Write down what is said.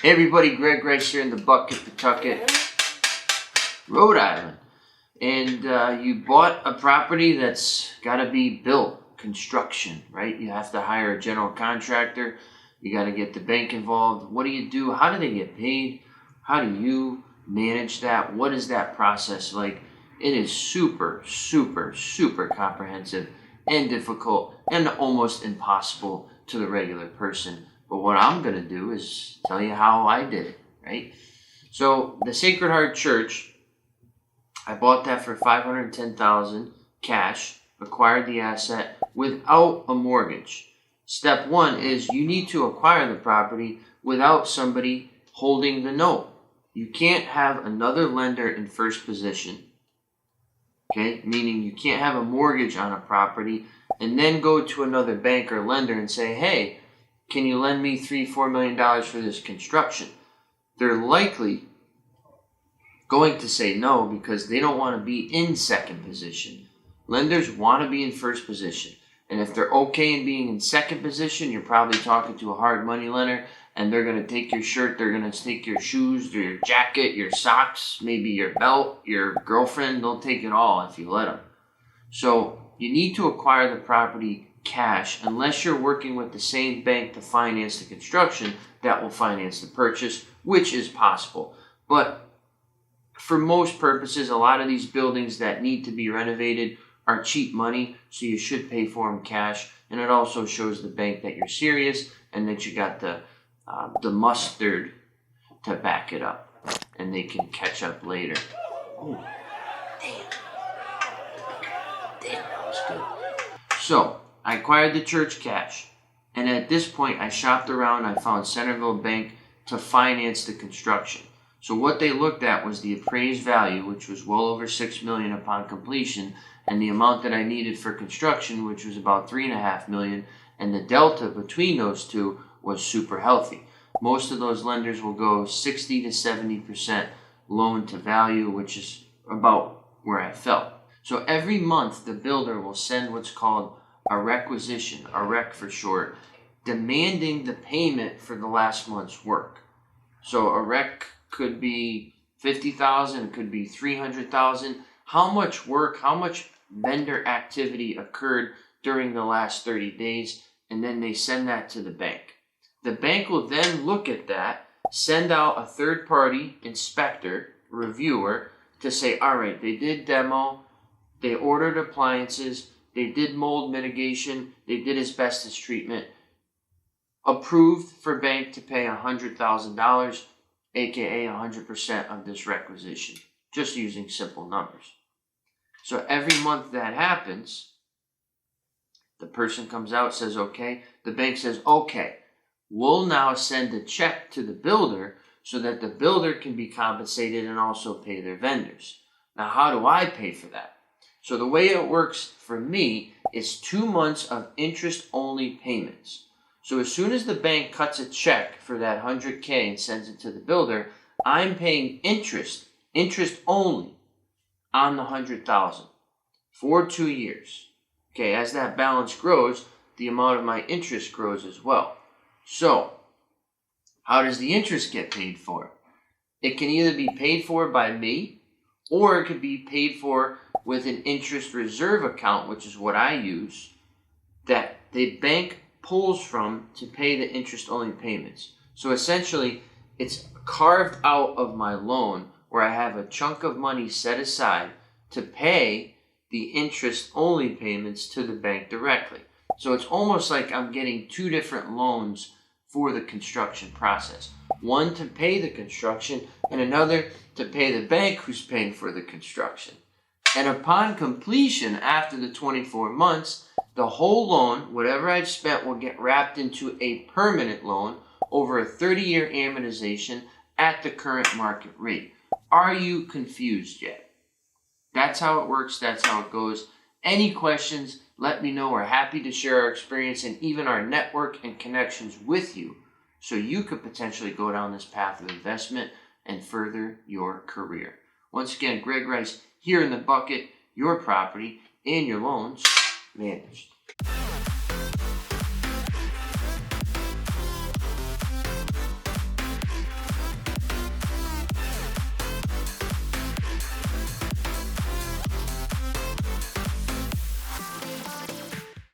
Hey everybody, Greg Rice here in the Bucket, Pawtucket, Rhode Island. And you bought a property that's got to be built, construction, right? You have to hire a general contractor. You got to get the bank involved. What do you do? How do they get paid? How do you manage that? What is that process like? It is super, super, super comprehensive and difficult and almost impossible to the regular person. But what I'm going to do is tell you how I did it, right? So the Sacred Heart Church, I bought that for $510,000 cash, acquired the asset without a mortgage. Step one is you need to acquire the property without somebody holding the note. You can't have another lender in first position, okay? Meaning you can't have a mortgage on a property and then go to another bank or lender and say, hey, can you lend me $3-4 million for this construction? They're likely going to say no because they don't want to be in second position. Lenders want to be in first position. And if they're okay in being in second position, you're probably talking to a hard money lender and they're going to take your shirt, they're going to take your shoes, your jacket, your socks, maybe your belt, your girlfriend. They'll take it all if you let them. So you need to acquire the property cash unless you're working with the same bank to finance the construction that will finance the purchase, which is possible. But for most purposes, a lot of these buildings that need to be renovated are cheap money, so you should pay for them cash. And it also shows the bank that you're serious and that you got the mustard to back it up, and they can catch up later. Oh, damn, that was good. So I acquired the church cash, and at this point I shopped around. I found Centerville Bank to finance the construction. So what they looked at was the appraised value, which was well over $6 million upon completion, and the amount that I needed for construction, which was about $3.5 million, and the delta between those two was super healthy. Most of those lenders will go 60 to 70% loan to value, which is about where I felt. So every month the builder will send what's called a requisition, a rec for short, demanding the payment for the last month's work. So a rec could be $50,000, it could be $300,000. How much work, how much vendor activity occurred during the last 30 days, and then they send that to the bank. The bank will then look at that, send out a third-party inspector, reviewer, to say, all right, they did demo, they ordered appliances, they did mold mitigation, they did asbestos treatment, approved for bank to pay $100,000, aka 100% of this requisition, just using simple numbers. So every month that happens, the person comes out, says okay, the bank says okay, we'll now send a check to the builder so that the builder can be compensated and also pay their vendors. Now how do I pay for that? So the way it works for me is 2 months of interest-only payments. So as soon as the bank cuts a check for that $100K and sends it to the builder, I'm paying interest only on the $100,000 for 2 years. Okay, as that balance grows, the amount of my interest grows as well. So how does the interest get paid for? It can either be paid for by me, or it could be paid for with an interest reserve account, which is what I use, that the bank pulls from to pay the interest-only payments. So essentially, it's carved out of my loan where I have a chunk of money set aside to pay the interest-only payments to the bank directly. So it's almost like I'm getting two different loans for the construction process. One to pay the construction and another to pay the bank who's paying for the construction. And upon completion, after the 24 months, the whole loan, whatever I've spent, will get wrapped into a permanent loan over a 30-year amortization at the current market rate. Are you confused yet? That's how it works. That's how it goes. Any questions, let me know. We're happy to share our experience and even our network and connections with you so you could potentially go down this path of investment and further your career. Once again, Greg Rice here in the Bucket, your property and your loans managed.